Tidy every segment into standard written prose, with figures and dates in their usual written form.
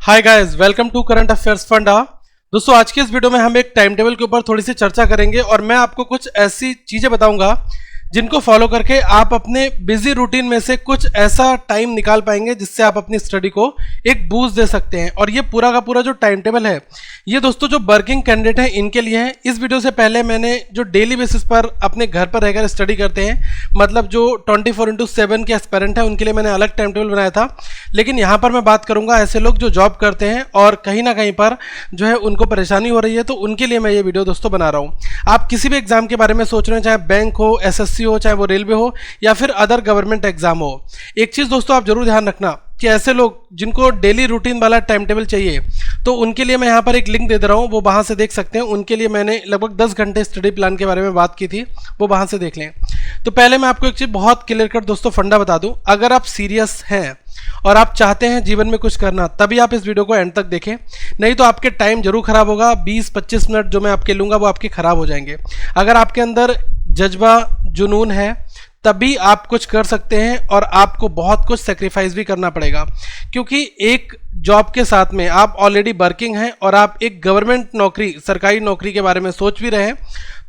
Hi guys, welcome to current affairs funda. दोस्तों, आज के इस वीडियो में हम एक टाइम टेबल के ऊपर थोड़ी सी चर्चा करेंगे और मैं आपको कुछ ऐसी चीजें बताऊंगा जिनको फॉलो करके आप अपने बिजी रूटीन में से कुछ ऐसा टाइम निकाल पाएंगे जिससे आप अपनी स्टडी को एक बूस्ट दे सकते हैं। और ये पूरा का पूरा जो टाइम टेबल है ये दोस्तों जो वर्किंग कैंडिडेट हैं इनके लिए है। इस वीडियो से पहले मैंने जो डेली बेसिस पर अपने घर पर रहकर स्टडी करते हैं, मतलब जो 24/7 के एस्पिरेंट है उनके लिए मैंने अलग टाइम टेबल बनाया था। लेकिन यहाँ पर मैं बात करूंगा ऐसे लोग जो जॉब करते हैं और कहीं ना कहीं पर जो है उनको परेशानी हो रही है, तो उनके लिए मैं ये वीडियो दोस्तों बना रहा हूँ। आप किसी भी एग्जाम के बारे में सोच रहे हैं, चाहे बैंक हो, एसएससी हो, चाहे वो रेलवे हो या फिर अदर गवर्नमेंट एग्जाम हो, एक चीज दोस्तों आप जरूर ध्यान रखना कि ऐसे लोग जिनको डेली रूटीन वाला टाइम टेबल चाहिए तो उनके लिए मैं यहाँ पर एक लिंक दे रहा हूँ, वो वहाँ से देख सकते हैं। उनके लिए मैंने लगभग 10 घंटे स्टडी प्लान के बारे में बात की थी, वो वहाँ से देख लें। तो पहले मैं आपको एक चीज़ बहुत क्लियर कट दोस्तों फंडा बता दूँ, अगर आप सीरियस हैं और आप चाहते हैं जीवन में कुछ करना तभी आप इस वीडियो को एंड तक देखें, नहीं तो आपके टाइम जरूर खराब होगा। 20-25 मिनट जो मैं आपके लूँगा वो आपके खराब हो जाएंगे। अगर आपके अंदर जज्बा जुनून है तभी आप कुछ कर सकते हैं और आपको बहुत कुछ सेक्रीफाइस भी करना पड़ेगा, क्योंकि एक जॉब के साथ में आप ऑलरेडी वर्किंग हैं और आप एक गवर्नमेंट नौकरी, सरकारी नौकरी के बारे में सोच भी रहे हैं,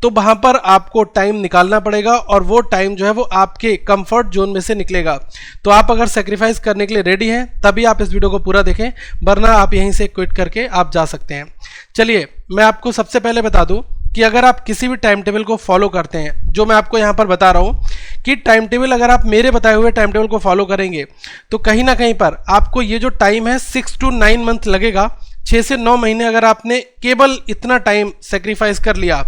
तो वहां पर आपको टाइम निकालना पड़ेगा और वो टाइम जो है वो आपके कंफर्ट जोन में से निकलेगा। तो आप अगर सेक्रीफाइस करने के लिए रेडी हैं तभी आप इस वीडियो को पूरा देखें, वरना आप यहीं से क्विट करके आप जा सकते हैं। चलिए मैं आपको सबसे पहले बता दूं कि अगर आप किसी भी टाइम टेबल को फॉलो करते हैं, जो मैं आपको यहाँ पर बता रहा हूँ कि टाइम टेबल अगर आप मेरे बताए हुए टाइम टेबल को फॉलो करेंगे तो कहीं ना कहीं पर आपको ये जो टाइम है 6 to 9 मंथ लगेगा। 6 से 9 महीने अगर आपने केवल इतना टाइम सेक्रीफाइस कर लिया,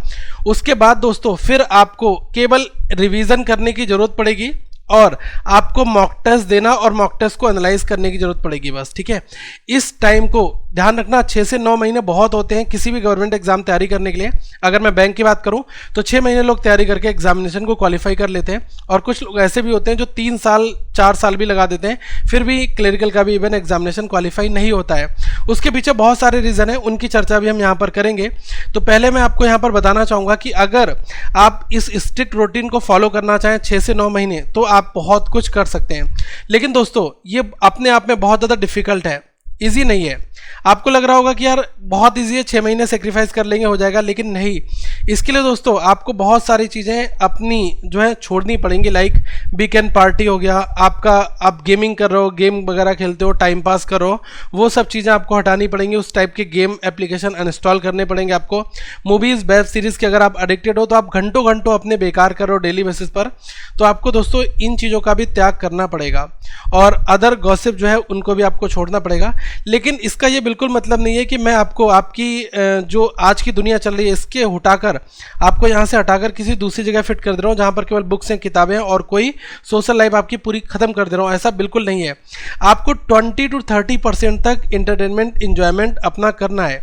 उसके बाद दोस्तों फिर आपको केवल रिवीजन करने की जरूरत पड़ेगी और आपको मॉक टेस्ट देना और मॉक टेस्ट को एनालाइज करने की जरूरत पड़ेगी, बस। ठीक है, इस टाइम को ध्यान रखना। 6 से 9 महीने बहुत होते हैं किसी भी गवर्नमेंट एग्जाम तैयारी करने के लिए। अगर मैं बैंक की बात करूं तो 6 महीने लोग तैयारी करके एग्जामिनेशन को क्वालिफाई कर लेते हैं, और कुछ लोग ऐसे भी होते हैं जो 3 साल 4 साल भी लगा देते हैं, फिर भी क्लरिकल का भी इवन एग्जामिनेशन क्वालिफाई नहीं होता है। उसके पीछे बहुत सारे रीजन है, उनकी चर्चा भी हम यहाँ पर करेंगे। तो पहले मैं आपको यहाँ पर बताना चाहूँगा कि अगर आप इस स्ट्रिक्ट रूटीन को फॉलो करना चाहें 6 से 9 महीने तो आप बहुत कुछ कर सकते हैं। लेकिन दोस्तों ये अपने आप में बहुत ज़्यादा डिफिकल्ट है, ईजी नहीं है। आपको लग रहा होगा कि यार बहुत ईजी है, 6 महीने सेक्रीफाइस कर लेंगे हो जाएगा, लेकिन नहीं। इसके लिए दोस्तों आपको बहुत सारी चीज़ें अपनी जो है छोड़नी पड़ेंगी। लाइक वीकेंड पार्टी हो गया, आपका आप गेमिंग कर रहे हो, गेम वगैरह खेलते हो, टाइम पास कर रहे हो, वो सब चीज़ें आपको हटानी पड़ेंगी। उस टाइप के गेम एप्लीकेशन अनइंस्टॉल करने पड़ेंगे आपको। मूवीज़ वेब सीरीज़ के अगर आप एडिक्टेड हो तो आप घंटों घंटों अपने बेकार कर रहे हो डेली बेसिस पर, तो आपको दोस्तों इन चीज़ों का भी त्याग करना पड़ेगा और अदर गॉसिप जो है उनको भी आपको छोड़ना पड़ेगा। लेकिन इसका ये बिल्कुल मतलब नहीं है कि मैं आपको आपकी जो आज की दुनिया चल रही है इसके हटाकर आपको यहाँ से हटाकर किसी दूसरी जगह फिट कर दे रहा हूँ जहाँ पर केवल बुक्स हैं, किताबें हैं और कोई सोशल लाइफ आपकी पूरी खत्म कर दे रहा हूँ, ऐसा बिल्कुल नहीं है। आपको 20 to 30% तक इंटरटेनमेंट इंजॉयमेंट अपना करना है।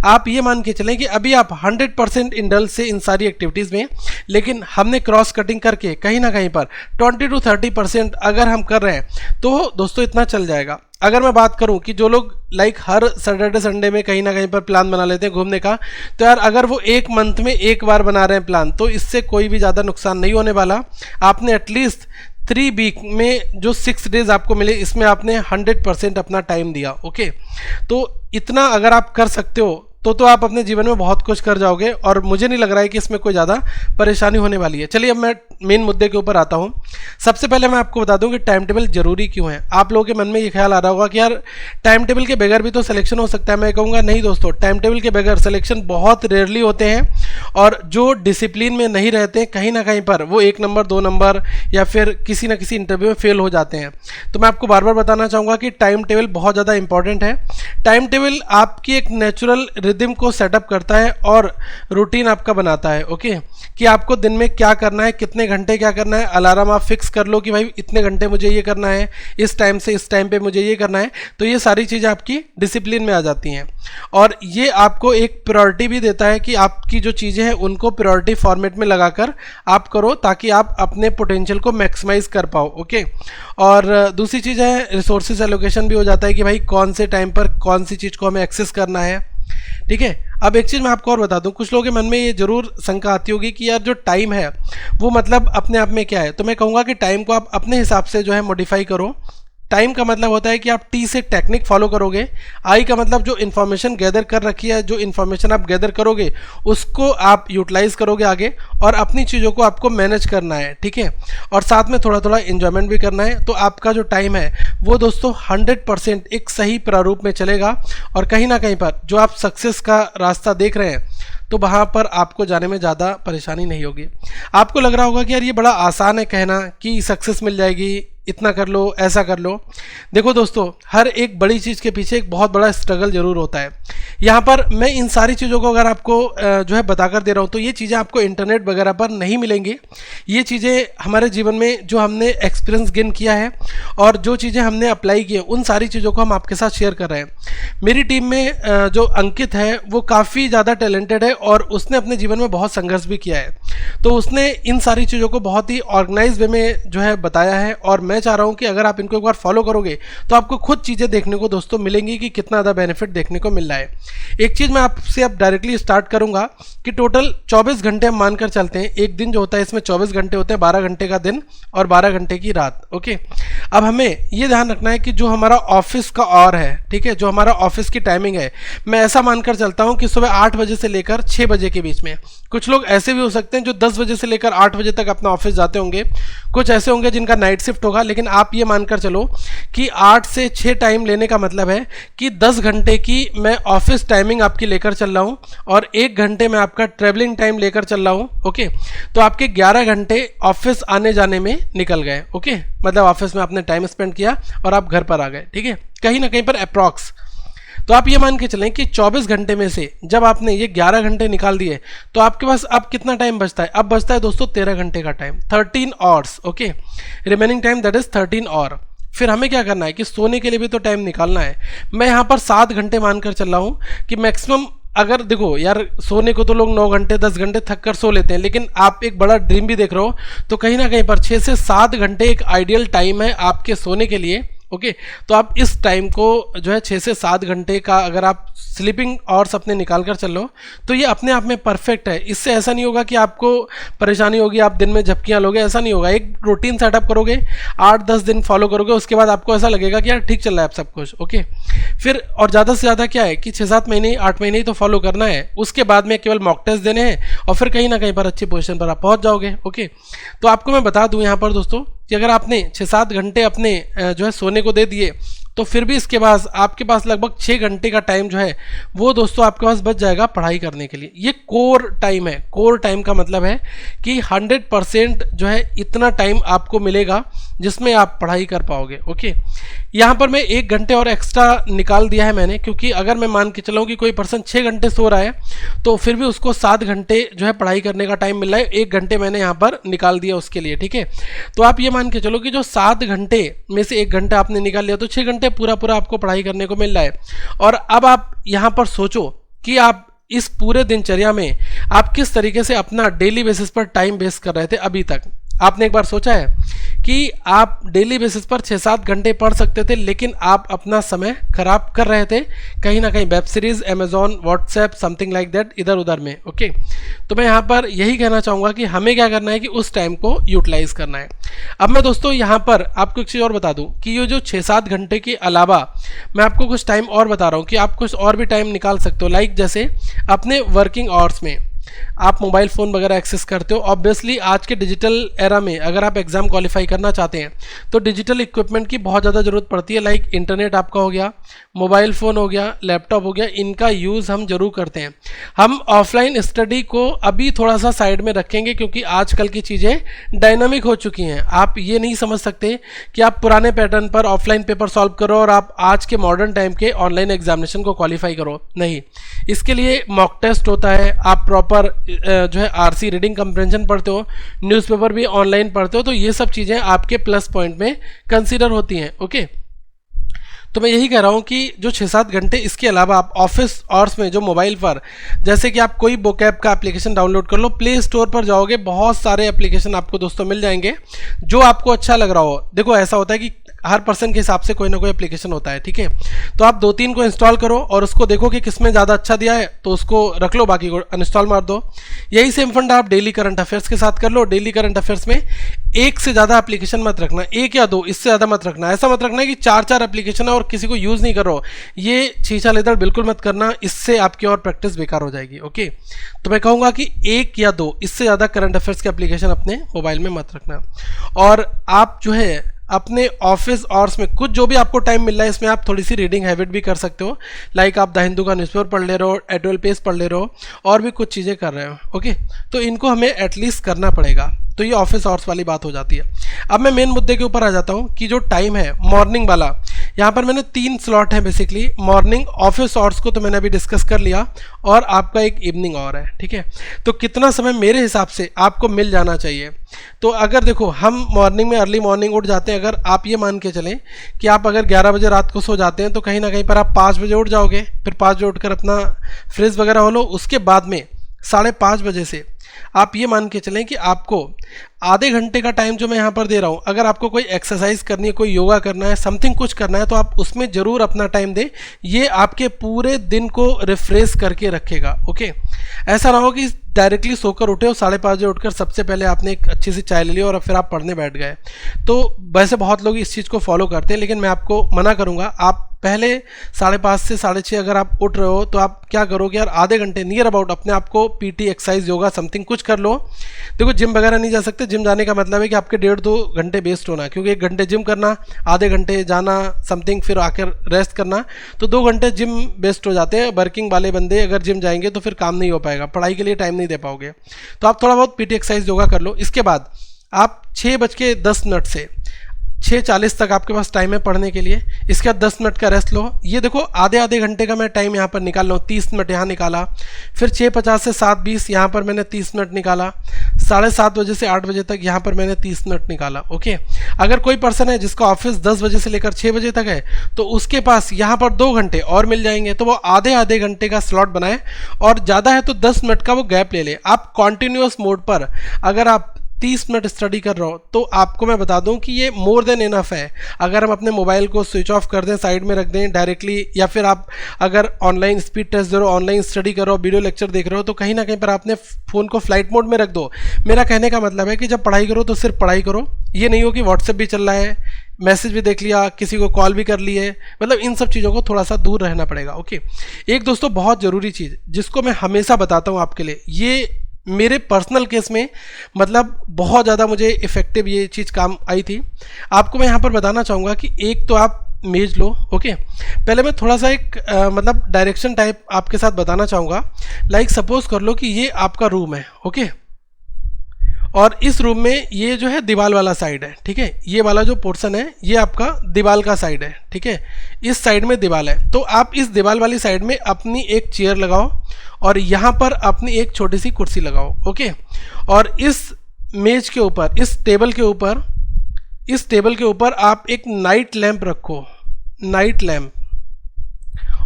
आप ये मान के चलें कि अभी आप 100% इंडल्ज से इन सारी एक्टिविटीज़ में, लेकिन हमने क्रॉस कटिंग करके कहीं ना कहीं पर 20 to 30% अगर हम कर रहे हैं तो दोस्तों इतना चल जाएगा। अगर मैं बात करूं कि जो लोग लाइक हर सैटरडे संडे में कहीं ना कहीं पर प्लान बना लेते हैं घूमने का, तो यार अगर वो एक मंथ में एक बार बना रहे हैं प्लान तो इससे कोई भी ज़्यादा नुकसान नहीं होने वाला। आपने एटलीस्ट 3 वीक में जो 6 डेज आपको मिले इसमें आपने 100% अपना टाइम दिया। ओके, तो इतना अगर आप कर सकते हो तो आप अपने जीवन में बहुत कुछ कर जाओगे और मुझे नहीं लग रहा है कि इसमें कोई ज़्यादा परेशानी होने वाली है। चलिए अब मैं मेन मुद्दे के ऊपर आता हूँ। सबसे पहले मैं आपको बता दूं कि टाइम टेबल जरूरी क्यों है। आप लोगों के मन में ये ख्याल आ रहा होगा कि यार टाइम टेबल के बगैर भी तो सिलेक्शन हो सकता है। मैं कहूँगा नहीं दोस्तों, टाइम टेबल के बगैर सिलेक्शन बहुत रेयरली होते हैं, और जो डिसिप्लिन में नहीं रहते हैं कहीं ना कहीं पर वो 1 नंबर 2 नंबर या फिर किसी ना किसी इंटरव्यू में फेल हो जाते हैं। तो मैं आपको बार बार बताना चाहूँगा कि टाइम टेबल बहुत ज़्यादा इंपॉर्टेंट है। टाइम टेबल आपकी एक नेचुरल रिदम को सेटअप करता है और रूटीन आपका बनाता है। ओके, कि आपको दिन में क्या करना है, कितने घंटे क्या करना है। अलार्म आप फिक्स कर लो कि भाई इतने घंटे मुझे ये करना है, इस टाइम से इस टाइम पे मुझे ये करना है, तो ये सारी चीज़ें आपकी डिसिप्लिन में आ जाती हैं। और ये आपको एक प्रायोरिटी भी देता है कि आपकी जो चीज़ें हैं उनको प्रायोरिटी फॉर्मेट में लगाकर आप करो, ताकि आप अपने पोटेंशियल को मैक्सिमाइज कर पाओ। ओके, और दूसरी चीज़ है रिसोर्सेज एलोकेशन भी हो जाता है कि भाई कौन से टाइम पर कौन सी चीज़ को हमें एक्सेस करना है। ठीक है, अब एक चीज़ मैं आपको और बता दूं, कुछ लोगों के मन में ये जरूर शंका आती होगी कि यार जो टाइम है वो मतलब अपने आप में क्या है। तो मैं कहूँगा कि टाइम को आप अपने हिसाब से जो है मॉडिफाई करो। टाइम का मतलब होता है कि आप टी से टेक्निक फॉलो करोगे, आई का मतलब जो इन्फॉर्मेशन गैदर कर रखी है, जो इन्फॉर्मेशन आप गैदर करोगे उसको आप यूटिलाइज करोगे आगे, और अपनी चीज़ों को आपको मैनेज करना है, ठीक है, और साथ में थोड़ा थोड़ा इन्जॉयमेंट भी करना है। तो आपका जो टाइम है वो दोस्तों 100% एक सही प्रारूप में चलेगा, और कहीं ना कहीं पर जो आप सक्सेस का रास्ता देख रहे हैं तो वहाँ पर आपको जाने में ज़्यादा परेशानी नहीं होगी। आपको लग रहा होगा कि यार ये बड़ा आसान है कहना कि सक्सेस मिल जाएगी, इतना कर लो, ऐसा कर लो। देखो दोस्तों, हर एक बड़ी चीज़ के पीछे एक बहुत बड़ा स्ट्रगल जरूर होता है। यहाँ पर मैं इन सारी चीज़ों को अगर आपको जो है बताकर दे रहा हूँ तो ये चीज़ें आपको इंटरनेट वगैरह पर नहीं मिलेंगी। ये चीज़ें हमारे जीवन में जो हमने एक्सपीरियंस गेन किया है और जो चीज़ें हमने अप्लाई की है उन सारी चीज़ों को हम आपके साथ शेयर कर रहे हैं। मेरी टीम में जो अंकित है वो काफ़ी ज़्यादा टैलेंटेड है और उसने अपने जीवन में बहुत संघर्ष भी किया है, तो उसने इन सारी चीज़ों को बहुत ही ऑर्गेनाइज वे में जो है बताया है, और मैं चाह रहा हूं कि अगर आप इनको एक बार फॉलो करोगे तो आपको खुद चीज़ें देखने को दोस्तों मिलेंगी कि कितना ज़्यादा बेनिफिट देखने को मिल रहा है। एक चीज़ मैं आपसे अब डायरेक्टली स्टार्ट करूंगा कि टोटल 24 घंटे हम मानकर चलते हैं। एक दिन जो होता है इसमें 24 घंटे होते हैं, 12 घंटे का दिन और 12 घंटे की रात। ओके, अब हमें ये ध्यान रखना है कि जो हमारा ऑफिस का आवर है, ठीक है, जो हमारा ऑफिस की टाइमिंग है, मैं ऐसा मानकर चलता हूँ कि सुबह 8 बजे से लेकर 6 बजे के बीच में। कुछ लोग ऐसे भी हो सकते हैं जो 10 बजे से लेकर 8 बजे तक अपना ऑफिस जाते होंगे, कुछ ऐसे होंगे जिनका नाइट शिफ्ट होगा, लेकिन आप ये मानकर चलो कि 8 से 6 टाइम लेने का मतलब है कि 10 घंटे की मैं ऑफिस टाइमिंग आपकी लेकर चल रहा हूँ और 1 घंटे में आपका ट्रेवलिंग टाइम लेकर चल रहा हूँ। ओके, तो आपके 11 घंटे ऑफिस आने जाने में निकल गए। ओके, मतलब ऑफिस में आपने टाइम स्पेंड किया और आप घर पर आ गए, ठीक है, कहीं ना कहीं पर अप्रॉक्स। तो आप ये मान के चलें कि 24 घंटे में से जब आपने ये 11 घंटे निकाल दिए तो आपके पास अब कितना टाइम बचता है? अब बचता है दोस्तों 13 घंटे का time, 13 hours. Okay, remaining time that is 13 hour. फिर हमें क्या करना है कि सोने के लिए भी तो टाइम निकालना है। मैं यहाँ पर 7 घंटे मानकर चल रहा हूँ कि मैक्सिमम, अगर देखो यार सोने को तो लोग 9 घंटे 10 घंटे थक कर सो लेते हैं, लेकिन आप एक बड़ा ड्रीम भी देख रहे हो तो कहीं ना कहीं पर 6 से 7 घंटे एक आइडियल टाइम है आपके सोने के लिए। ओके, तो आप इस टाइम को जो है 6 से 7 घंटे का अगर आप स्लीपिंग आवर्स अपने निकाल कर चल लो तो ये अपने आप में परफेक्ट है। इससे ऐसा नहीं होगा कि आपको परेशानी होगी, आप दिन में झपकियाँ लोगे, ऐसा नहीं होगा। एक रूटीन सेटअप करोगे, 8-10 दिन फॉलो करोगे, उसके बाद आपको ऐसा लगेगा कि यार ठीक चल रहा है आप सब कुछ। ओके, फिर और ज़्यादा से ज़्यादा क्या है कि 6-7 महीने 8 महीने ही तो फॉलो करना है, उसके बाद में केवल मॉक टेस्ट देने हैं और फिर कहीं ना कहीं पर अच्छी पोजीशन पर आप पहुँच जाओगे। ओके, तो आपको मैं बता दूँ यहाँ पर दोस्तों कि अगर आपने 6-7 घंटे अपने जो है सोने को दे दिए तो फिर भी इसके बाद आपके पास लगभग 6 घंटे का टाइम जो है वो दोस्तों आपके पास बच जाएगा पढ़ाई करने के लिए। ये कोर टाइम है। कोर टाइम का मतलब है कि 100% जो है इतना टाइम आपको मिलेगा जिसमें आप पढ़ाई कर पाओगे। ओके, यहाँ पर मैं 1 घंटे और एक्स्ट्रा निकाल दिया है मैंने, क्योंकि अगर मैं मान के चलाऊँ कि कोई पर्सन 6 घंटे सो रहा है तो फिर भी उसको 7 घंटे जो है पढ़ाई करने का टाइम मिल रहा है। 1 घंटे मैंने यहाँ पर निकाल दिया उसके लिए, ठीक है। तो आप ये मान के चलो कि जो 7 घंटे में से 1 घंटा आपने निकाल लिया तो 6 घंटे पूरा आपको पढ़ाई करने को मिल रहा है। और अब आप यहाँ पर सोचो कि आप इस पूरे दिनचर्या में आप किस तरीके से अपना डेली बेसिस पर टाइम वेस्ट कर रहे थे अभी तक। आपने एक बार सोचा है कि आप डेली बेसिस पर 6-7 घंटे पढ़ सकते थे, लेकिन आप अपना समय खराब कर रहे थे कहीं ना कहीं web series, Amazon, WhatsApp, something like that, इधर उधर में। ओके, तो मैं यहाँ पर यही कहना चाहूँगा कि हमें क्या करना है कि उस टाइम को यूटिलाइज करना है। अब मैं दोस्तों यहाँ पर आपको एक चीज़ और बता दूँ कि ये जो 6-7 घंटे के अलावा मैं आपको कुछ टाइम और बता रहा हूँ कि आप कुछ और भी टाइम निकाल सकते हो। लाइक जैसे अपने वर्किंग आवर्स में आप मोबाइल फ़ोन वगैरह एक्सेस करते हो। ऑब्वियसली आज के डिजिटल एरा में अगर आप एग्ज़ाम क्वालिफाई करना चाहते हैं तो डिजिटल इक्विपमेंट की बहुत ज़्यादा ज़रूरत पड़ती है। लाइक इंटरनेट आपका हो गया, मोबाइल फ़ोन हो गया, लैपटॉप हो गया, इनका यूज़ हम जरूर करते हैं। हम ऑफलाइन स्टडी को अभी थोड़ा सा साइड में रखेंगे क्योंकि आजकल की चीज़ें डायनामिक हो चुकी हैं। आप ये नहीं समझ सकते कि आप पुराने पैटर्न पर ऑफलाइन पेपर सॉल्व करो और आप आज के मॉडर्न टाइम के ऑनलाइन एग्जामिनेशन को क्वालिफाई करो। नहीं, इसके लिए मॉक टेस्ट होता है, आप प्रॉपर जो है आरसी रीडिंग कंप्रेंशन पढ़ते हो, न्यूज़पेपर भी ऑनलाइन पढ़ते हो, तो ये सब चीज़ें आपके प्लस पॉइंट में कंसीडर होती हैं। ओके, तो मैं यही कह रहा हूँ कि जो 6-7 घंटे इसके अलावा आप ऑफिस आवर्स में जो मोबाइल पर, जैसे कि आप कोई vocab का एप्लीकेशन डाउनलोड कर लो, प्ले स्टोर पर जाओगे बहुत सारे एप्लीकेशन आपको दोस्तों मिल जाएंगे जो आपको अच्छा लग रहा हो। देखो ऐसा होता है कि हर पर्सन के हिसाब से कोई ना कोई एप्लीकेशन होता है, ठीक है। तो आप 2-3 को इंस्टॉल करो और उसको देखो कि किसमें ज़्यादा अच्छा दिया है तो उसको रख लो, बाकी को अनइंस्टॉल मार दो। यही सेम फंडा आप डेली करंट अफेयर्स के साथ कर लो। डेली करंट अफेयर्स में एक से ज़्यादा एप्लीकेशन मत रखना, 1 या 2, इससे ज़्यादा मत रखना। ऐसा मत रखना कि 4-4 एप्लीकेशन है और किसी को यूज़ नहीं कर रहा हो, ये छीछा लेदड़ बिल्कुल मत करना, इससे आपकी और प्रैक्टिस बेकार हो जाएगी। ओके, तो मैं कहूँगा कि 1 या 2, इससे ज़्यादा करंट अफेयर्स के एप्लीकेशन अपने मोबाइल में मत रखना। और आप जो है अपने ऑफिस आवर्स में कुछ जो भी आपको टाइम मिल रहा है, इसमें आप थोड़ी सी रीडिंग हैबिट भी कर सकते हो। लाइक आप द हिंदू का न्यूज़पेपर पढ़ ले रहे हो, एडुअल पेज पढ़ ले रहे हो, और भी कुछ चीज़ें कर रहे हो। ओके, तो इनको हमें एटलीस्ट करना पड़ेगा। तो ये ऑफिस आवर्स वाली बात हो जाती है। अब मैं मेन मुद्दे के ऊपर आ जाता हूँ कि जो टाइम है मॉर्निंग वाला, यहाँ पर मैंने 3 स्लॉट है बेसिकली। मॉर्निंग ऑफिस आवर्स को तो मैंने अभी डिस्कस कर लिया, और आपका एक इवनिंग और है, ठीक है। तो कितना समय मेरे हिसाब से आपको मिल जाना चाहिए? तो अगर देखो हम मॉर्निंग में अर्ली मॉर्निंग उठ जाते हैं, अगर आप ये मान के चलें कि आप अगर 11 बजे रात को सो जाते हैं तो कहीं ना कहीं पर आप 5 बजे उठ जाओगे। फिर 5 बजे उठकर अपना फ्रेश वगैरह हो लो, उसके बाद में 5:30 बजे से आप ये मान के चलें कि आपको आधे घंटे का टाइम जो मैं यहाँ पर दे रहा हूँ, अगर आपको कोई एक्सरसाइज करनी है, कोई योगा करना है, समथिंग कुछ करना है, तो आप उसमें ज़रूर अपना टाइम दें। ये आपके पूरे दिन को रिफ्रेश करके रखेगा। ओके, ऐसा ना हो कि डायरेक्टली सोकर उठे हो, 5:30 बजे उठकर सबसे पहले आपने एक अच्छी सी चाय ले ली और फिर आप पढ़ने बैठ गए। तो वैसे बहुत लोग इस चीज़ को फॉलो करते हैं, लेकिन मैं आपको मना करूँगा। आप पहले 5:30 से 6:30 अगर आप उठ रहे हो तो आप क्या करोगे यार, आधे घंटे नियर अबाउट अपने आप को पीटी, एक्सरसाइज, योगा, समथिंग कुछ कर लो। देखो जिम वगैरह नहीं जा सकते, जिम जाने का मतलब है कि आपके 1.5-2 घंटे वेस्ट होना, क्योंकि 1 घंटे जिम करना, आधे घंटे जाना समथिंग, फिर आकर रेस्ट करना, तो 2 घंटे जिम वेस्ट हो जाते हैं। वर्किंग वाले बंदे अगर जिम जाएंगे तो फिर काम नहीं हो पाएगा, पढ़ाई के लिए टाइम नहीं दे पाओगे। तो आप थोड़ा बहुत पीटी, एक्सरसाइज, योगा कर लो। इसके बाद आप 6:10 से 6:40 तक आपके पास टाइम है पढ़ने के लिए। इसके बाद 10 मिनट का रेस्ट लो। ये देखो आधे घंटे का मैं टाइम यहाँ पर निकाल रहा हूँ, 30 मिनट यहाँ निकाला। फिर 6:50 से 7:20 यहाँ पर मैंने 30 मिनट निकाला। 7:30 बजे से 8 बजे तक यहाँ पर मैंने 30 मिनट निकाला। ओके, अगर कोई पर्सन है जिसका ऑफिस 10 बजे से लेकर 6 बजे तक है, तो उसके पास यहाँ पर 2 घंटे और मिल जाएंगे। तो वो आधे घंटे का स्लॉट बनाए, और ज़्यादा है तो 10 मिनट का वो गैप ले ले। आप कॉन्टिन्यूस मोड पर अगर आप 30 मिनट स्टडी कर रहा हो तो आपको मैं बता दूं कि ये मोर देन इनफ है। अगर हम अपने मोबाइल को स्विच ऑफ कर दें, साइड में रख दें डायरेक्टली, या फिर आप अगर ऑनलाइन स्पीड टेस्ट दे रहे हो, ऑनलाइन स्टडी कर रहे हो, वीडियो लेक्चर देख रहे हो, तो कहीं ना कहीं पर आपने फ़ोन को फ्लाइट मोड में रख दो। मेरा कहने का मतलब है कि जब पढ़ाई करो तो सिर्फ पढ़ाई करो। ये नहीं हो कि व्हाट्सएप भी चल रहा है, मैसेज भी देख लिया, किसी को कॉल भी कर लिए, मतलब इन सब चीज़ों को थोड़ा सा दूर रहना पड़ेगा। ओके, एक दोस्तों बहुत ज़रूरी चीज़ जिसको मैं हमेशा बताता हूँ आपके लिए, ये मेरे पर्सनल केस में मतलब बहुत ज़्यादा मुझे इफ़ेक्टिव ये चीज़ काम आई थी। आपको मैं यहाँ पर बताना चाहूँगा कि एक तो आप मेज लो। ओके, पहले मैं थोड़ा सा एक मतलब डायरेक्शन टाइप आपके साथ बताना चाहूँगा। लाइक सपोज कर लो कि ये आपका रूम है। ओके, और इस रूम में ये जो है दीवार वाला साइड है, ठीक है। ये वाला जो पोर्शन है ये आपका दीवार का साइड है, ठीक है। इस साइड में दीवार है, तो आप इस दीवार वाली साइड में अपनी एक चेयर लगाओ और यहाँ पर अपनी एक छोटी सी कुर्सी लगाओ। ओके, और इस मेज के ऊपर, इस टेबल के ऊपर आप एक नाइट लैंप रखो, नाइट लैंप।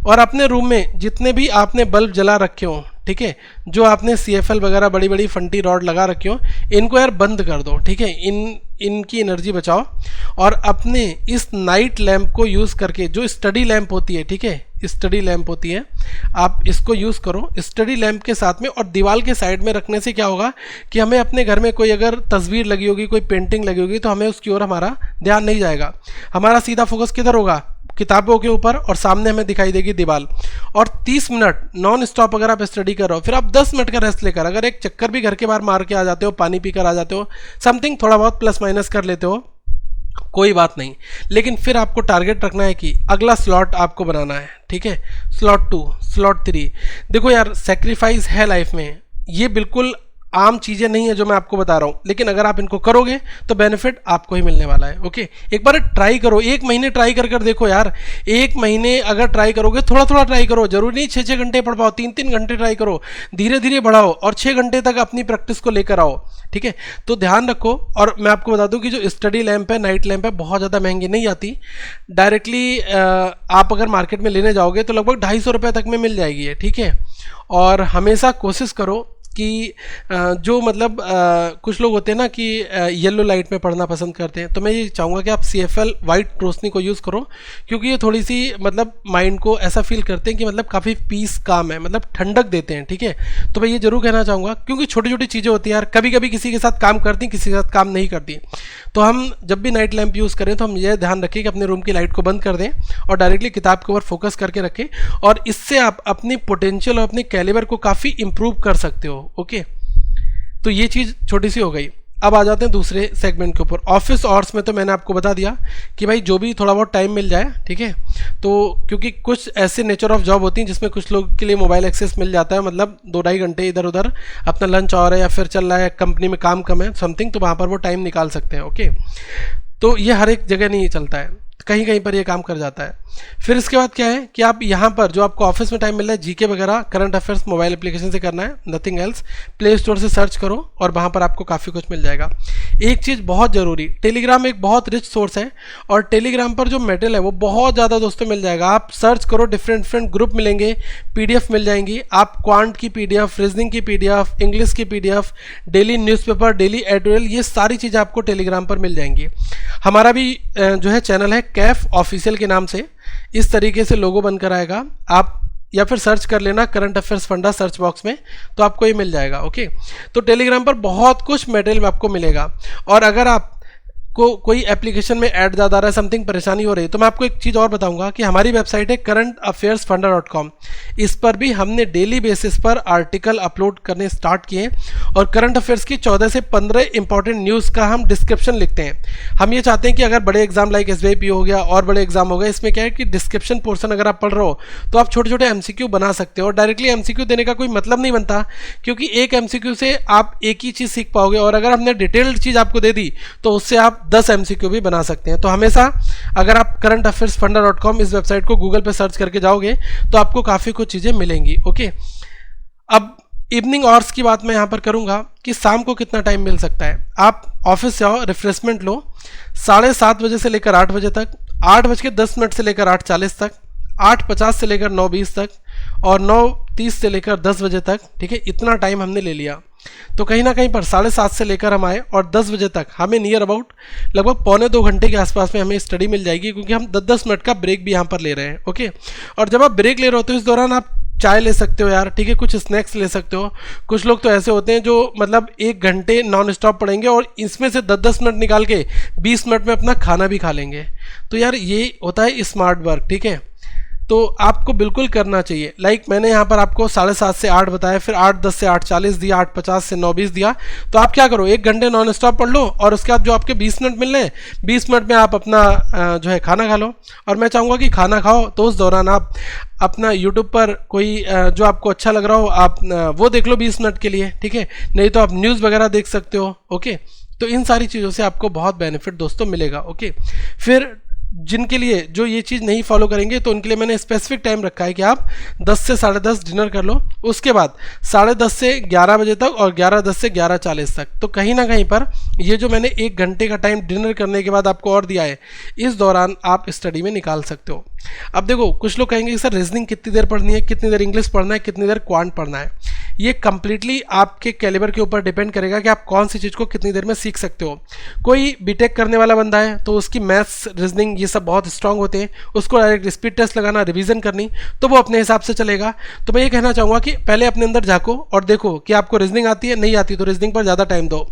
और अपने रूम में जितने भी आपने बल्ब जला रखे हो, ठीक है, जो आपने CFL वगैरह बड़ी बड़ी फंटी रॉड लगा रखी हो, इनको यार बंद कर दो, ठीक है। इनकी एनर्जी बचाओ और अपने इस नाइट लैंप को यूज़ करके, जो स्टडी लैंप होती है, ठीक है, स्टडी लैंप होती है, आप इसको यूज़ करो स्टडी लैंप के साथ में। और दीवार के साइड में रखने से क्या होगा कि हमें अपने घर में कोई अगर तस्वीर लगी होगी, कोई पेंटिंग लगी होगी, तो हमें उसकी ओर हमारा ध्यान नहीं जाएगा। हमारा सीधा फोकस किधर होगा, किताबों के ऊपर, और सामने हमें दिखाई देगी दीवार। और 30 मिनट नॉन स्टॉप अगर आप स्टडी कर रहे हो, फिर आप 10 मिनट का रेस्ट लेकर अगर एक चक्कर भी घर के बाहर मार के आ जाते हो, पानी पीकर आ जाते हो, समथिंग थोड़ा बहुत प्लस माइनस कर लेते हो, कोई बात नहीं। लेकिन फिर आपको टारगेट रखना है कि अगला स्लॉट आपको बनाना है, ठीक है। Slot 2, slot 3। देखो यार, सेक्रीफाइस है लाइफ में, ये बिल्कुल आम चीज़ें नहीं है जो मैं आपको बता रहा हूँ, लेकिन अगर आप इनको करोगे तो बेनिफिट आपको ही मिलने वाला है। ओके, एक बार ट्राई करो, 1 महीने ट्राई कर देखो यार। 1 महीने अगर ट्राई करोगे, थोड़ा थोड़ा ट्राई करो, जरूरी नहीं 6-6 घंटे पढ़ पाओ, 3-3 घंटे ट्राई करो, धीरे धीरे बढ़ाओ और 6 घंटे तक अपनी प्रैक्टिस को लेकर आओ, ठीक है। तो ध्यान रखो। और मैं आपको बता दूं कि जो स्टडी लैंप है, नाइट लैंप है, बहुत ज़्यादा महंगी नहीं आती। डायरेक्टली आप अगर मार्केट में लेने जाओगे तो लगभग 250 रुपये तक में मिल जाएगी है, ठीक है। और हमेशा कोशिश करो कि जो मतलब कुछ लोग होते हैं ना कि येलो लाइट में पढ़ना पसंद करते हैं, तो मैं ये चाहूँगा कि आप CFL वाइट रोशनी को यूज़ करो, क्योंकि ये थोड़ी सी मतलब माइंड को ऐसा फील करते हैं कि मतलब काफ़ी पीस काम है, मतलब ठंडक देते हैं, ठीक है। तो मैं ये जरूर कहना चाहूँगा, क्योंकि छोटी छोटी चीज़ें होती हैं यार, कभी कभी किसी के साथ काम करती, किसी के साथ काम नहीं करती। तो हम जब भी नाइट लैंप यूज़ करें तो हम ये ध्यान रखें कि अपने रूम की लाइट को बंद कर दें और डायरेक्टली किताब के ऊपर फोकस करके रखें, और इससे आप अपनी पोटेंशियल और अपने कैलिबर को काफ़ी इंप्रूव कर सकते हो। ओके, तो ये चीज़ छोटी सी हो गई। अब आ जाते हैं दूसरे सेगमेंट के ऊपर। ऑफिस आवर्स में तो मैंने आपको बता दिया कि भाई जो भी थोड़ा बहुत टाइम मिल जाए, ठीक है। तो क्योंकि कुछ ऐसे नेचर ऑफ जॉब होती हैं जिसमें कुछ लोग के लिए मोबाइल एक्सेस मिल जाता है, मतलब 2-2.5 घंटे इधर उधर अपना लंच और है या फिर चल रहा है, कंपनी में काम कम है समथिंग, तो वहाँ पर वो टाइम निकाल सकते हैं। ओके, तो ये हर एक जगह नहीं चलता है, कहीं कहीं पर ये काम कर जाता है। फिर इसके बाद क्या है कि आप यहाँ पर जो आपको ऑफिस में टाइम मिल रहा है, जीके वगैरह करंट अफेयर्स मोबाइल एप्लीकेशन से करना है, नथिंग एल्स। प्ले स्टोर से सर्च करो और वहाँ पर आपको काफ़ी कुछ मिल जाएगा। एक चीज़ बहुत ज़रूरी, टेलीग्राम एक बहुत रिच सोर्स है और टेलीग्राम पर जो मेटेरियल है वो बहुत ज़्यादा दोस्तों मिल जाएगा। आप सर्च करो, डिफरेंट ग्रुप मिलेंगे, PDF मिल जाएंगी, आप क्वांट की PDF, रीजनिंग की PDF, इंग्लिश की PDF, daily newspaper, daily editorial, ये सारी चीज़ें आपको टेलीग्राम पर मिल जाएंगी। हमारा भी जो है चैनल है कैफ ऑफिशियल के नाम से, इस तरीके से लोगो बनकर आएगा, आप या फिर सर्च कर लेना करंट अफेयर्स फंडा सर्च बॉक्स में, तो आपको ये मिल जाएगा। ओके, तो टेलीग्राम पर बहुत कुछ मटेरियल आपको मिलेगा। और अगर आप को कोई एप्लीकेशन में ऐड ज़्यादा आ रहा है, समथिंग परेशानी हो रही है, तो मैं आपको एक चीज़ और बताऊंगा कि हमारी वेबसाइट है currentaffairsfunda.com। इस पर भी हमने डेली बेसिस पर आर्टिकल अपलोड करने स्टार्ट किए और करंट अफेयर्स की 14 से 15 इंपॉर्टेंट न्यूज़ का हम डिस्क्रिप्शन लिखते हैं। हम ये चाहते हैं कि अगर बड़े एग्जाम लाइक SBI हो गया और बड़े एग्जाम हो गए, इसमें क्या है कि डिस्क्रिप्शन पोर्शन अगर आप पढ़ रहे हो तो आप छोटे छोटे MCQ बना सकते हो। और डायरेक्टली MCQ देने का कोई मतलब नहीं बनता, क्योंकि एक MCQ से आप एक ही चीज़ सीख पाओगे, और अगर हमने डिटेल्ड चीज़ आपको दे दी तो उससे आप 10 MCQ भी बना सकते हैं। तो हमेशा अगर आप currentaffairsfunda.com इस वेबसाइट को गूगल पे सर्च करके जाओगे तो आपको काफ़ी कुछ चीज़ें मिलेंगी। ओके, अब इवनिंग आवर्स की बात मैं यहाँ पर करूँगा कि शाम को कितना टाइम मिल सकता है। आप ऑफिस से आओ, रिफ्रेशमेंट लो, 7:30 बजे से लेकर 8 बजे तक, 8:10 से लेकर 8:40 तक, 8:50 से लेकर 9:20 तक और 9:30 से लेकर 10 बजे तक, ठीक है। इतना टाइम हमने ले लिया, तो कहीं ना कहीं पर 7:30 से लेकर हम आए और 10 बजे तक हमें नियर अबाउट लगभग 1.25 घंटे के आसपास में हमें स्टडी मिल जाएगी, क्योंकि हम 10-10 मिनट का ब्रेक भी यहाँ पर ले रहे हैं। ओके, और जब आप ब्रेक ले रहे हो तो इस दौरान आप चाय ले सकते हो यार, ठीक है, कुछ स्नैक्स ले सकते हो। कुछ लोग तो ऐसे होते हैं जो मतलब 1 घंटे नॉन स्टॉप पढ़ेंगे और इसमें से 10-10 मिनट निकाल के 20 मिनट में अपना खाना भी खा लेंगे। तो यार ये होता है स्मार्ट वर्क, ठीक है। तो आपको बिल्कुल करना चाहिए। लाइक मैंने यहाँ पर आपको 7:30 से 8 बताया, फिर 8:10 से 8:40 दिया, 8:50 से 9:20 दिया। तो आप क्या करो, 1 घंटे नॉन स्टॉप पढ़ लो और उसके बाद जो आपके 20 मिनट मिल रहे हैं, 20 मिनट में आप अपना जो है खाना खा लो। और मैं चाहूँगा कि खाना खाओ तो उस दौरान आप अपना यूट्यूब पर कोई जो आपको अच्छा लग रहा हो आप वो देख लो 20 मिनट के लिए, ठीक है। नहीं तो आप न्यूज़ वगैरह देख सकते हो। ओके, तो इन सारी चीज़ों से आपको बहुत बेनिफिट दोस्तों मिलेगा। ओके, फिर जिनके लिए जो ये चीज़ नहीं फॉलो करेंगे तो उनके लिए मैंने स्पेसिफिक टाइम रखा है कि आप 10 से 10:30 डिनर कर लो, उसके बाद 10:30 से 11 बजे तक और 11:10 से 11:40 तक। तो कहीं ना कहीं पर ये जो मैंने 1 घंटे का टाइम डिनर करने के बाद आपको और दिया है, इस दौरान आप स्टडी में निकाल सकते हो। अब देखो, कुछ लोग कहेंगे कि सर रीजनिंग कितनी देर पढ़नी है, कितनी देर इंग्लिश पढ़ना है, कितनी देर क्वांट पढ़ना है। ये कंप्लीटली आपके कैलिबर के ऊपर डिपेंड करेगा कि आप कौन सी चीज़ को कितनी देर में सीख सकते हो। कोई बीटेक करने वाला बंदा है तो उसकी मैथ्स, रीजनिंग ये सब बहुत स्ट्रांग होते हैं, उसको डायरेक्ट स्पीड टेस्ट लगाना, रिवीजन करनी, तो वो अपने हिसाब से चलेगा। तो मैं ये कहना चाहूँगा कि पहले अपने अंदर झाँको और देखो कि आपको रीजनिंग आती है, नहीं आती तो रीजनिंग पर ज़्यादा टाइम दो।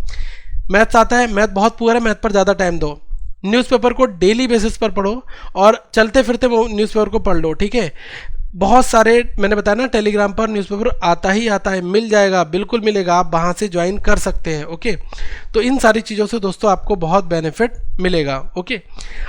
मैथ्स आता है, मैथ बहुत पुअर है, मैथ पर ज़्यादा टाइम दो। न्यूज़पेपर को डेली बेसिस पर पढ़ो और चलते फिरते वो न्यूज़पेपर को पढ़ लो, ठीक है। बहुत सारे मैंने बताया ना, टेलीग्राम पर न्यूज़पेपर आता ही आता है, मिल जाएगा, बिल्कुल मिलेगा, आप वहाँ से ज्वाइन कर सकते हैं। ओके, तो इन सारी चीज़ों से दोस्तों आपको बहुत बेनिफिट मिलेगा। ओके,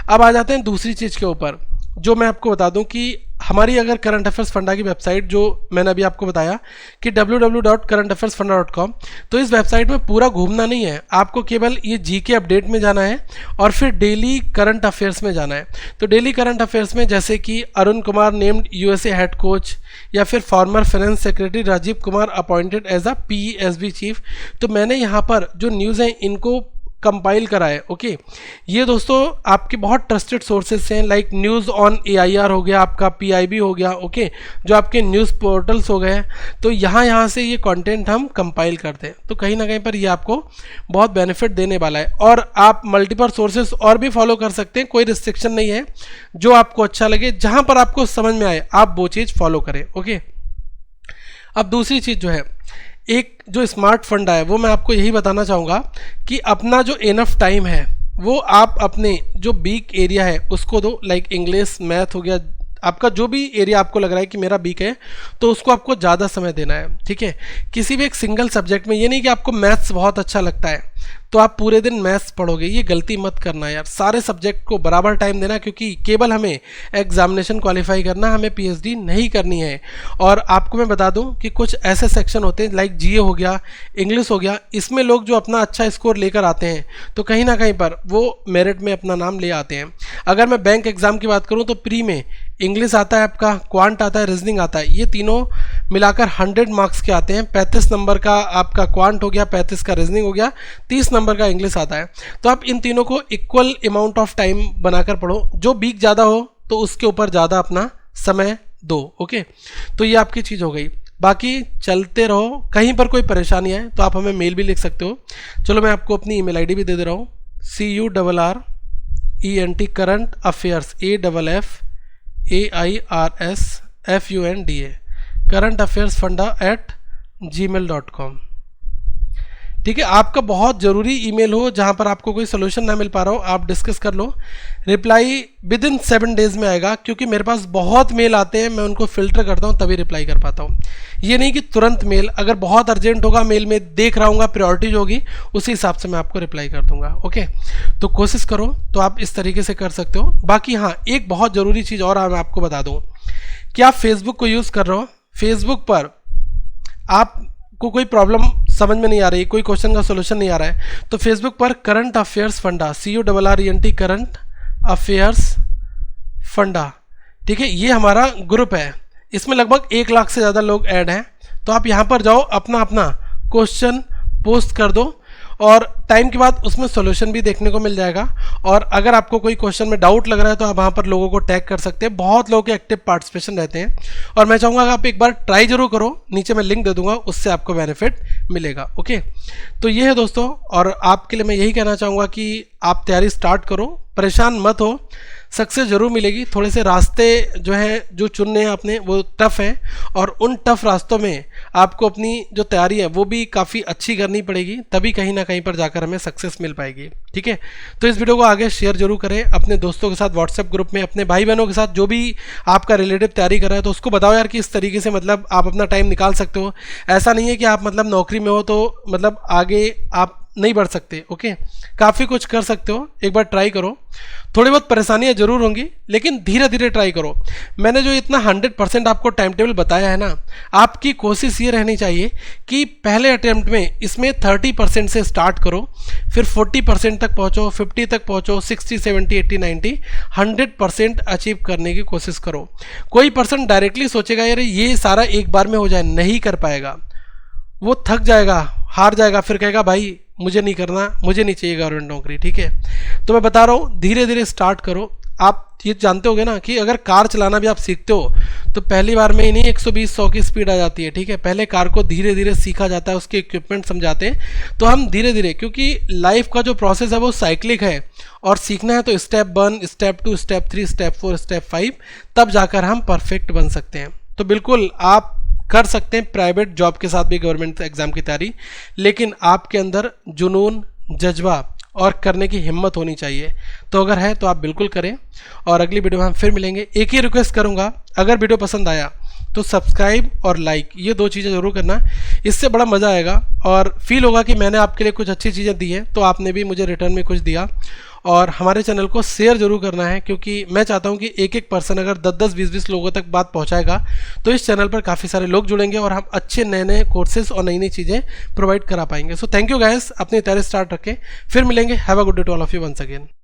अब आ जाते हैं दूसरी चीज़ के ऊपर, जो मैं आपको बता दूं कि हमारी अगर करंट अफेयर्स फंडा की वेबसाइट जो मैंने अभी आपको बताया कि www.currentaffairsfunda.com, तो इस वेबसाइट में पूरा घूमना नहीं है, आपको केवल ये जीके अपडेट में जाना है और फिर डेली करंट अफेयर्स में जाना है। तो डेली करंट अफेयर्स में जैसे कि Arun Kumar named USA head coach, या फिर former finance secretary Rajiv Kumar appointed as a PESB chief. तो मैंने यहाँ पर जो न्यूज़ हैं इनको कंपाइल करा है। ओके, ये दोस्तों आपके बहुत ट्रस्टेड सोर्सेस हैं, लाइक न्यूज़ ऑन AIR हो गया, आपका PIB हो गया। ओके, जो आपके न्यूज़ पोर्टल्स हो गए, तो यहाँ से ये कंटेंट हम कंपाइल करते हैं। तो कहीं ना कहीं पर ये आपको बहुत बेनिफिट देने वाला है। और आप मल्टीपल सोर्सेस और भी फॉलो कर सकते हैं, कोई रिस्ट्रिक्शन नहीं है। जो आपको अच्छा लगे, जहाँ पर आपको समझ में आए, आप वो चीज़ फॉलो करें। ओके, अब दूसरी चीज़ जो है, एक जो स्मार्ट फंडा है, वो मैं आपको यही बताना चाहूँगा कि अपना जो इनफ टाइम है वो आप अपने जो वीक एरिया है उसको दो, लाइक इंग्लिश, मैथ हो गया, आपका जो भी एरिया आपको लग रहा है कि मेरा वीक है, तो उसको आपको ज़्यादा समय देना है। ठीक है, किसी भी एक सिंगल सब्जेक्ट में, ये नहीं कि आपको मैथ्स बहुत अच्छा लगता है तो आप पूरे दिन मैथ्स पढ़ोगे, ये गलती मत करना यार। सारे सब्जेक्ट को बराबर टाइम देना, क्योंकि केवल हमें एग्जामिनेशन क्वालिफाई करना, हमें PhD नहीं करनी है। और आपको मैं बता दूं कि कुछ ऐसे सेक्शन होते हैं लाइक GA हो गया, इंग्लिश हो गया, इसमें लोग जो अपना अच्छा स्कोर लेकर आते हैं तो कहीं ना कहीं पर वो मेरिट में अपना नाम ले आते हैं। अगर मैं बैंक एग्ज़ाम की बात करूँ तो प्री में इंग्लिश आता है, आपका क्वांट आता है, रीजनिंग आता है, ये तीनों मिलाकर 100 मार्क्स के आते हैं। 35 नंबर का आपका क्वांट हो गया, 35 का रीजनिंग हो गया, 30 नंबर का इंग्लिश आता है। तो आप इन तीनों को इक्वल अमाउंट ऑफ टाइम बनाकर पढ़ो, जो वीक ज़्यादा हो तो उसके ऊपर ज़्यादा अपना समय दो। ओके, तो ये आपकी चीज़ हो गई। बाकी चलते रहो, कहीं पर कोई परेशानी है तो आप हमें मेल भी लिख सकते हो। चलो मैं आपको अपनी email ID भी दे रहा हूँ, CURRENT current affairs AFFAIRSFUNDA current affairs funda@gmail.com। ठीक है, आपका बहुत ज़रूरी ईमेल हो जहाँ पर आपको कोई सोल्यूशन ना मिल पा रहा हो, आप डिस्कस कर लो। रिप्लाई विद इन 7 डेज़ में आएगा, क्योंकि मेरे पास बहुत मेल आते हैं, मैं उनको फ़िल्टर करता हूँ तभी रिप्लाई कर पाता हूँ। ये नहीं कि तुरंत मेल, अगर बहुत अर्जेंट होगा, मेल में देख रहा हूँ, प्रायोरिटी जो होगी उसी हिसाब से मैं आपको रिप्लाई कर दूंगा। ओके, तो कोशिश करो, तो आप इस तरीके से कर सकते हो। बाकी हाँ, एक बहुत ज़रूरी चीज़ और मैं आपको बता दूँ कि आप फेसबुक को यूज़ कर रहे हो, फेसबुक पर आपको कोई प्रॉब्लम समझ में नहीं आ रही, कोई क्वेश्चन का सोल्यूशन नहीं आ रहा है, तो फेसबुक पर करंट अफेयर्स फंडा, CURRENT करंट अफेयर्स फंडा, ठीक है, ये हमारा ग्रुप है। इसमें लगभग 1 लाख से ज़्यादा लोग ऐड हैं। तो आप यहाँ पर जाओ, अपना अपना क्वेश्चन पोस्ट कर दो, और टाइम के बाद उसमें सॉल्यूशन भी देखने को मिल जाएगा। और अगर आपको कोई क्वेश्चन में डाउट लग रहा है तो आप वहाँ पर लोगों को टैग कर सकते हैं। बहुत लोगों के एक्टिव पार्टिसिपेशन रहते हैं, और मैं चाहूँगा कि आप एक बार ट्राई जरूर करो, नीचे मैं लिंक दे दूंगा, उससे आपको बेनिफिट मिलेगा। ओके, तो ये है दोस्तों, और आपके लिए मैं यही कहना चाहूँगा कि आप तैयारी स्टार्ट करो, परेशान मत हो, सक्सेस जरूर मिलेगी। थोड़े से रास्ते जो हैं, जो चुनने हैं आपने, वो टफ़ हैं, और उन टफ़ रास्तों में आपको अपनी जो तैयारी है वो भी काफ़ी अच्छी करनी पड़ेगी, तभी कहीं ना कहीं पर जाकर हमें सक्सेस मिल पाएगी। ठीक है, तो इस वीडियो को आगे शेयर जरूर करें अपने दोस्तों के साथ, व्हाट्सएप ग्रुप में, अपने भाई बहनों के साथ, जो भी आपका रिलेटिव तैयारी कर रहा है, तो उसको बताओ यार कि इस तरीके से मतलब आप अपना टाइम निकाल सकते हो। ऐसा नहीं है कि आप मतलब नौकरी में हो तो मतलब आगे आप नहीं बढ़ सकते। ओके, काफ़ी कुछ कर सकते हो, एक बार ट्राई करो। थोड़ी बहुत परेशानियां जरूर होंगी, लेकिन धीरे धीरे ट्राई करो। मैंने जो इतना 100% आपको टाइम टेबल बताया है ना, आपकी कोशिश ये रहनी चाहिए कि पहले अटेम्प्ट में इसमें 30% से स्टार्ट करो, फिर 40% तक पहुंचो, 50 तक पहुंचो, 60, 70, 80, 90, 100% अचीव करने की कोशिश करो। कोई पर्सन डायरेक्टली सोचेगा यार ये सारा एक बार में हो जाए, नहीं कर पाएगा, वो थक जाएगा, हार जाएगा, फिर कहेगा भाई मुझे नहीं करना, मुझे नहीं चाहिए गवर्नमेंट नौकरी। ठीक है, तो मैं बता रहा हूँ धीरे धीरे स्टार्ट करो। आप ये जानते होगे ना कि अगर कार चलाना भी आप सीखते हो तो पहली बार में ही नहीं 120-100 की स्पीड आ जाती है। ठीक है, पहले कार को धीरे धीरे सीखा जाता है, उसके इक्विपमेंट समझाते हैं। तो हम धीरे धीरे, क्योंकि लाइफ का जो प्रोसेस है वो साइक्लिक है, और सीखना है तो step 1, step 2, step 3, step 4, step 5, तब जाकर हम परफेक्ट बन सकते हैं। तो बिल्कुल आप कर सकते हैं प्राइवेट जॉब के साथ भी गवर्नमेंट एग्जाम की तैयारी, लेकिन आपके अंदर जुनून, जज्बा और करने की हिम्मत होनी चाहिए। तो अगर है तो आप बिल्कुल करें, और अगली वीडियो में हम फिर मिलेंगे। एक ही रिक्वेस्ट करूंगा, अगर वीडियो पसंद आया तो सब्सक्राइब और लाइक, ये 2 चीज़ें ज़रूर करना, इससे बड़ा मज़ा आएगा और फील होगा कि मैंने आपके लिए कुछ अच्छी चीज़ें दी हैं, तो आपने भी मुझे रिटर्न में कुछ दिया। और हमारे चैनल को शेयर जरूर करना है, क्योंकि मैं चाहता हूं कि एक एक पर्सन अगर 10-10, 20-20 लोगों तक बात पहुंचाएगा तो इस चैनल पर काफ़ी सारे लोग जुड़ेंगे और हम अच्छे नए नए कोर्सेज और नई नई चीज़ें प्रोवाइड करा पाएंगे। सो थैंक यू गाइस, अपनी तैयारी स्टार्ट रखें, फिर मिलेंगे। Have a good day to all of you once again.